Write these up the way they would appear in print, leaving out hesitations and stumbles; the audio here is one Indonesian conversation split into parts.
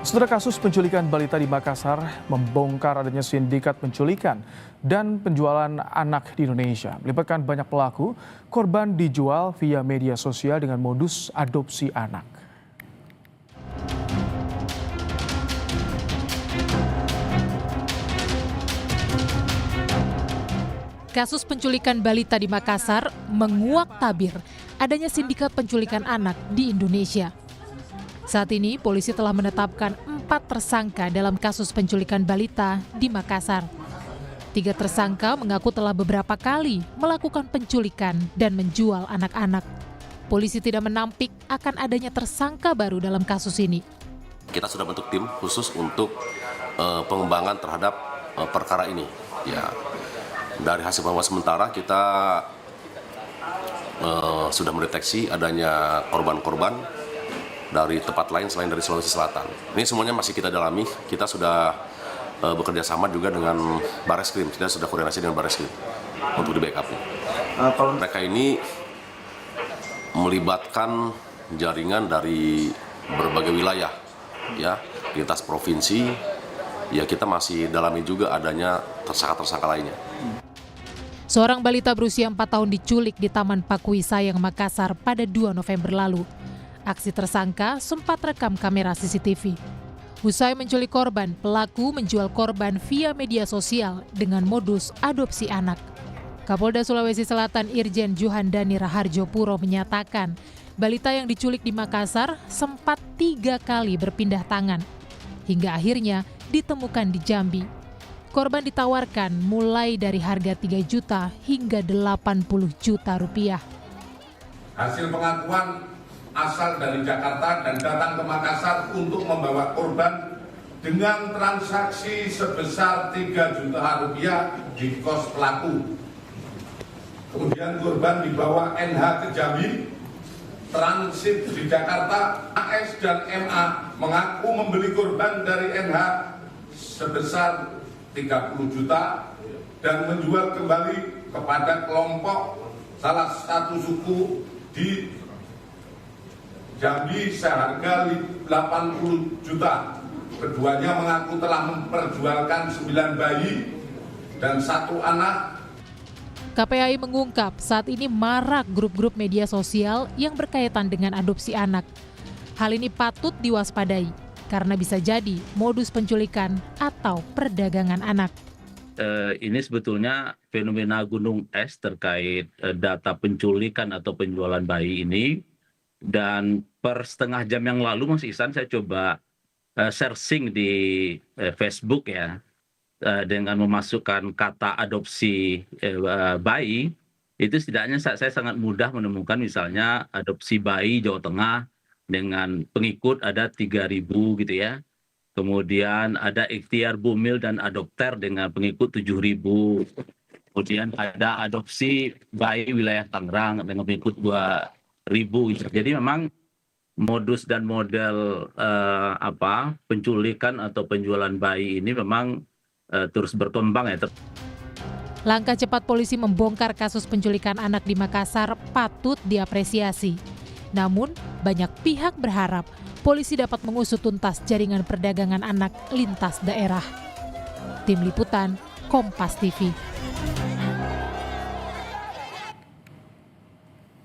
Setelah kasus penculikan balita di Makassar membongkar adanya sindikat penculikan dan penjualan anak di Indonesia. Melibatkan banyak pelaku, korban dijual via media sosial dengan modus adopsi anak. Kasus penculikan balita di Makassar menguak tabir adanya sindikat penculikan anak di Indonesia. Saat ini, polisi telah menetapkan 4 tersangka dalam kasus penculikan balita di Makassar. 3 tersangka mengaku telah beberapa kali melakukan penculikan dan menjual anak-anak. Polisi tidak menampik akan adanya tersangka baru dalam kasus ini. Kita sudah bentuk tim khusus untuk pengembangan terhadap perkara ini. Ya, dari hasil pengembangan sementara kita sudah mendeteksi adanya korban-korban dari tempat lain selain dari Sulawesi Selatan. Ini semuanya masih kita dalami. Kita sudah bekerja sama juga dengan Bareskrim. Kita sudah koordinasi dengan Bareskrim untuk di backup. Mereka ini melibatkan jaringan dari berbagai wilayah, ya, lintas provinsi. Ya, kita masih dalami juga adanya tersangka-tersangka lainnya. Seorang balita berusia 4 tahun diculik di Taman Pakui Sayang, Makassar pada 2 November lalu. Aksi tersangka sempat rekam kamera CCTV. Usai menculik korban, pelaku menjual korban via media sosial dengan modus adopsi anak. Kapolda Sulawesi Selatan Irjen Juhandani Raharjo Puro menyatakan, balita yang diculik di Makassar sempat 3 kali berpindah tangan. Hingga akhirnya ditemukan di Jambi. Korban ditawarkan mulai dari harga 3 juta hingga 80 juta rupiah. Hasil pengakuan asal dari Jakarta dan datang ke Makassar untuk membawa korban dengan transaksi sebesar 3 juta rupiah di kos pelaku. Kemudian korban dibawa NH ke Jambi, transit di Jakarta. AS dan MA mengaku membeli korban dari NH sebesar 30 juta dan menjual kembali kepada kelompok salah satu suku di Jambi seharga 80 juta. Keduanya mengaku telah memperjualkan 9 bayi dan 1 anak. KPAI mengungkap saat ini marak grup-grup media sosial yang berkaitan dengan adopsi anak. Hal ini patut diwaspadai karena bisa jadi modus penculikan atau perdagangan anak. Ini sebetulnya fenomena gunung es terkait data penculikan atau penjualan bayi ini. Dan per setengah jam yang lalu, Mas Ihsan, saya coba searching di Facebook ya, dengan memasukkan kata adopsi bayi, itu setidaknya saya sangat mudah menemukan misalnya adopsi bayi Jawa Tengah dengan pengikut ada 3.000 gitu ya. Kemudian ada ikhtiar bumil dan adopter dengan pengikut 7.000. Kemudian ada adopsi bayi wilayah Tangerang dengan pengikut 2.000. Jadi memang modus dan model penculikan atau penjualan bayi ini memang terus berkembang ya. Langkah cepat polisi membongkar kasus penculikan anak di Makassar patut diapresiasi. Namun, banyak pihak berharap polisi dapat mengusut tuntas jaringan perdagangan anak lintas daerah. Tim Liputan, Kompas TV.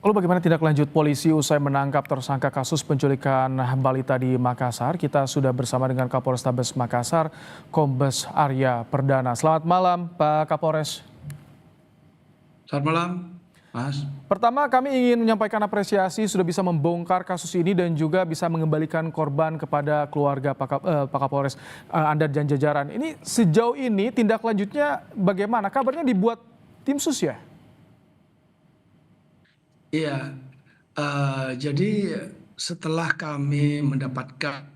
Lalu bagaimana tindak lanjut polisi usai menangkap tersangka kasus penculikan balita di Makassar? Kita sudah bersama dengan Kapolrestabes Makassar, Kombes Arya Perdana. Selamat malam, Pak Kapolres. Selamat malam, Mas. Pertama, kami ingin menyampaikan apresiasi sudah bisa membongkar kasus ini dan juga bisa mengembalikan korban kepada keluarga Pak Kapolres, Anda dan jajaran. Ini sejauh ini tindak lanjutnya bagaimana? Kabarnya dibuat tim sus ya? Iya, jadi setelah kami mendapatkan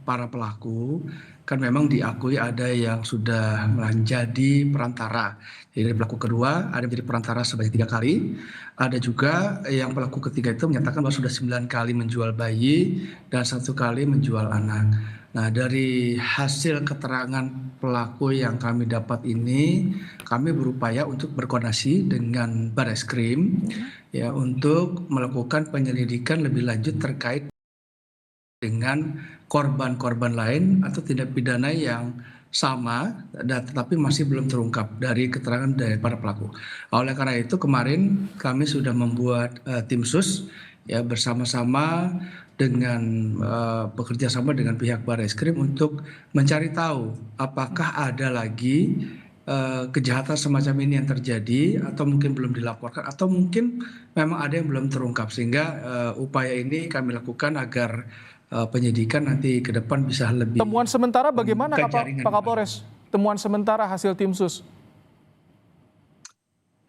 para pelaku, kan memang diakui ada yang sudah menjadi perantara. Jadi dari pelaku kedua ada menjadi perantara sebanyak 3 kali. Ada juga yang pelaku ketiga itu menyatakan bahwa sudah 9 kali menjual bayi dan 1 kali menjual anak. Nah, dari hasil keterangan pelaku yang kami dapat ini, kami berupaya untuk berkoordinasi dengan Bareskrim ya untuk melakukan penyelidikan lebih lanjut terkait dengan korban-korban lain atau tindak pidana yang sama tetapi masih belum terungkap dari keterangan dari para pelaku. Oleh karena itu kemarin kami sudah membuat tim sus ya bersama-sama dengan bekerja sama dengan pihak Barreskrim untuk mencari tahu apakah ada lagi kejahatan semacam ini yang terjadi atau mungkin belum dilaporkan atau mungkin memang ada yang belum terungkap, sehingga upaya ini kami lakukan agar penyidikan nanti ke depan bisa lebih. Temuan sementara bagaimana jaringan. Pak Kapolres? Temuan sementara hasil tim sus?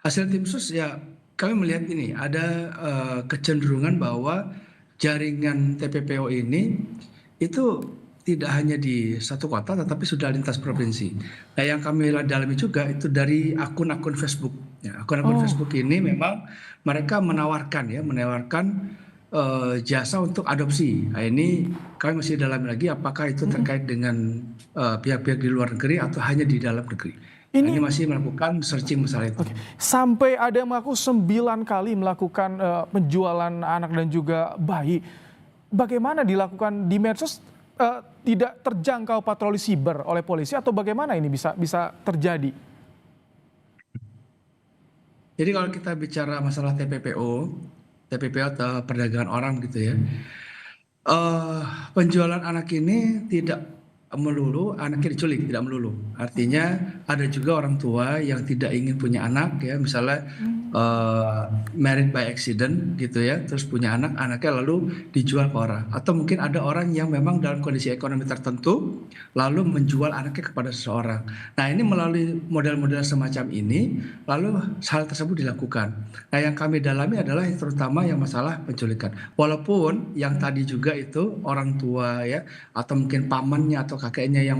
Hasil tim sus ya kami melihat ini ada kecenderungan bahwa jaringan TPPO ini itu tidak hanya di satu kota tetapi sudah lintas provinsi. Nah yang kami dalami juga itu dari akun-akun Facebook. Ya, akun-akun Facebook ini memang mereka menawarkan jasa untuk adopsi. Nah, ini kami masih dalami lagi apakah itu terkait dengan pihak-pihak di luar negeri atau hanya di dalam negeri. Ini masih melakukan searching masalah itu. Okay. Sampai ada yang mengaku 9 kali melakukan penjualan anak dan juga bayi. Bagaimana dilakukan di medsos? Tidak terjangkau patroli siber oleh polisi atau bagaimana ini bisa terjadi? Jadi kalau kita bicara masalah TPPO atau perdagangan orang gitu ya, penjualan anak ini tidak melulu anaknya diculik, tidak melulu. Artinya ada juga orang tua yang tidak ingin punya anak ya, misalnya married by accident gitu ya, terus punya anak, anaknya lalu dijual ke orang. Atau mungkin ada orang yang memang dalam kondisi ekonomi tertentu lalu menjual anaknya kepada seseorang. Nah ini melalui model-model semacam ini lalu hal tersebut dilakukan. Nah yang kami dalami adalah terutama yang masalah penculikan. Walaupun yang tadi juga itu orang tua ya atau mungkin pamannya atau kakeknya yang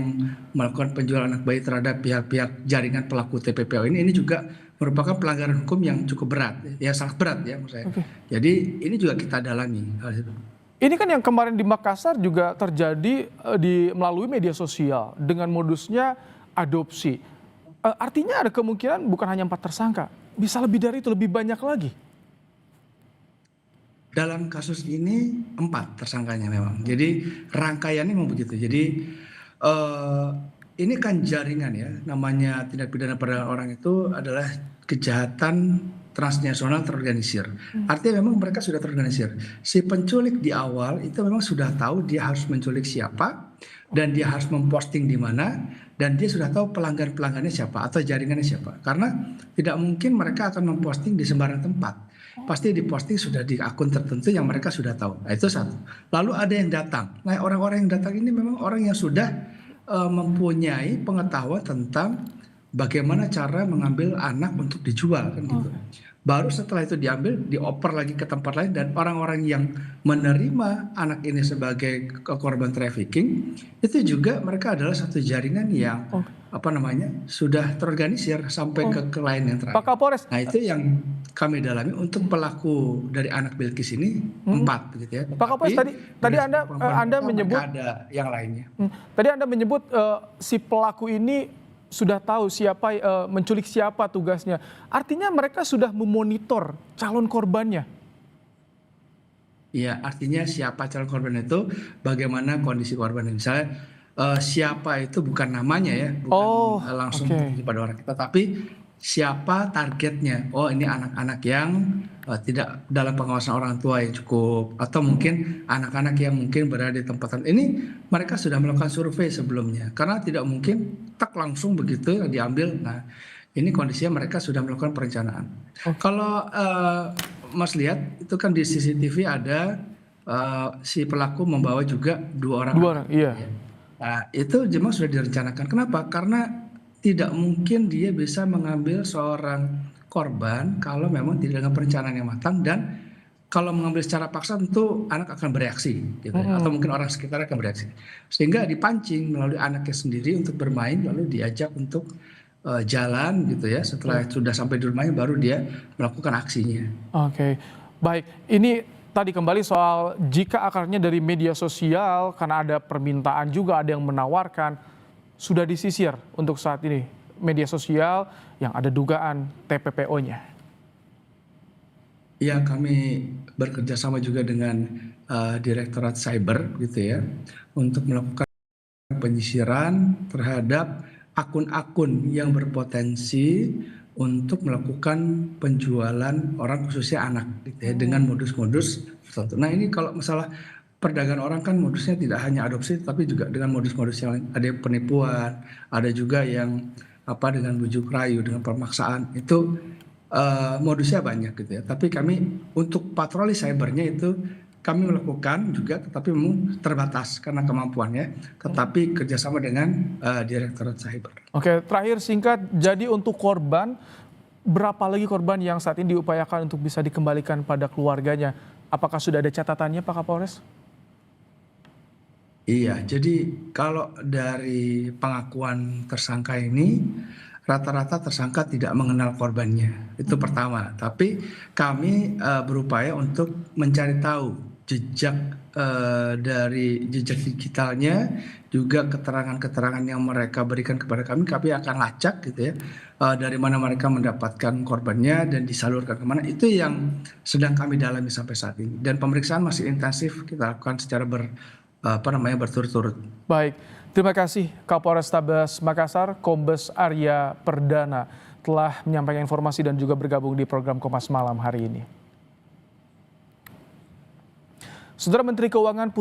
melakukan penjualan anak bayi terhadap pihak-pihak jaringan pelaku TPPO ini juga merupakan pelanggaran hukum yang cukup berat, ya sangat berat ya menurut saya. Okay. Jadi ini juga kita dalami. Ini kan yang kemarin di Makassar juga terjadi melalui media sosial dengan modusnya adopsi. Artinya ada kemungkinan bukan hanya 4 tersangka, bisa lebih dari itu, lebih banyak lagi. Dalam kasus ini 4 tersangkanya memang. Jadi rangkaiannya memang begitu. Jadi ini kan jaringan ya, namanya tindak pidana perdagangan orang itu adalah kejahatan transnasional terorganisir. Artinya memang mereka sudah terorganisir. Si penculik di awal itu memang sudah tahu dia harus menculik siapa dan dia harus memposting di mana dan dia sudah tahu pelanggan-pelanggannya siapa atau jaringannya siapa. Karena tidak mungkin mereka akan memposting di sembarang tempat. Pasti diposting sudah di akun tertentu yang mereka sudah tahu. Nah, itu satu. Lalu ada yang datang. Nah orang-orang yang datang ini memang orang yang sudah mempunyai pengetahuan tentang bagaimana cara mengambil anak untuk dijual kan gitu. Baru setelah itu diambil, dioper lagi ke tempat lain dan orang-orang yang menerima anak ini sebagai korban trafficking itu juga mereka adalah satu jaringan yang sudah terorganisir sampai ke klien yang terakhir. Pak Kapolres. Nah itu yang kami dalami untuk pelaku dari anak Bilqis ini 4 begitu ya. Pak Kapolres tadi Anda menyebut ada yang lainnya. Tadi Anda menyebut si pelaku ini sudah tahu siapa menculik siapa tugasnya. Artinya mereka sudah memonitor calon korbannya. Iya, artinya siapa calon korban itu, bagaimana kondisi korban. Misalnya siapa itu bukan namanya ya, bukan langsung pada orang kita, tapi siapa targetnya. Oh ini anak-anak yang tidak dalam pengawasan orang tua yang cukup, atau mungkin anak-anak yang mungkin berada di tempat ini mereka sudah melakukan survei sebelumnya, karena tidak mungkin tak langsung begitu diambil. Nah ini kondisinya mereka sudah melakukan perencanaan. Kalau Mas lihat itu kan di CCTV ada si pelaku membawa juga 2 orang. 2 orang, iya. Nah itu memang sudah direncanakan. Kenapa? Karena tidak mungkin dia bisa mengambil seorang korban kalau memang tidak dengan perencanaan yang matang, dan kalau mengambil secara paksa tentu anak akan bereaksi gitu, atau mungkin orang sekitar akan bereaksi, sehingga dipancing melalui anaknya sendiri untuk bermain lalu diajak untuk jalan gitu ya. Setelah sudah sampai di rumahnya baru dia melakukan aksinya. Oke. Baik, ini tadi kembali soal jika akarnya dari media sosial karena ada permintaan juga, ada yang menawarkan, sudah disisir untuk saat ini media sosial yang ada dugaan TPPO-nya. Ya, kami bekerja sama juga dengan Direktorat Cyber gitu ya, untuk melakukan penyisiran terhadap akun-akun yang berpotensi untuk melakukan penjualan orang khususnya anak gitu ya, dengan modus-modus tertentu. Nah, ini kalau masalah perdagangan orang kan modusnya tidak hanya adopsi tapi juga dengan modus-modus yang lain. Ada yang penipuan, ada juga yang dengan bujuk rayu, dengan pemaksaan. Itu modusnya banyak gitu ya. Tapi kami untuk patroli cybernya itu kami melakukan juga, tetapi memang terbatas karena kemampuannya, tetapi kerjasama dengan Direktorat Cyber. Oke, terakhir singkat, jadi untuk korban, berapa lagi korban yang saat ini diupayakan untuk bisa dikembalikan pada keluarganya? Apakah sudah ada catatannya Pak Kapolres? Iya, jadi kalau dari pengakuan tersangka ini, rata-rata tersangka tidak mengenal korbannya. Itu pertama. Tapi kami berupaya untuk mencari tahu jejak dari jejak digitalnya, juga keterangan-keterangan yang mereka berikan kepada kami akan lacak gitu ya, dari mana mereka mendapatkan korbannya dan disalurkan kemana. Itu yang sedang kami dalami sampai saat ini. Dan pemeriksaan masih intensif kita lakukan secara berturut-turut. Baik, terima kasih Kapolrestabes Makassar, Kombes Arya Perdana telah menyampaikan informasi dan juga bergabung di program Kompas Malam hari ini. Saudara Menteri Keuangan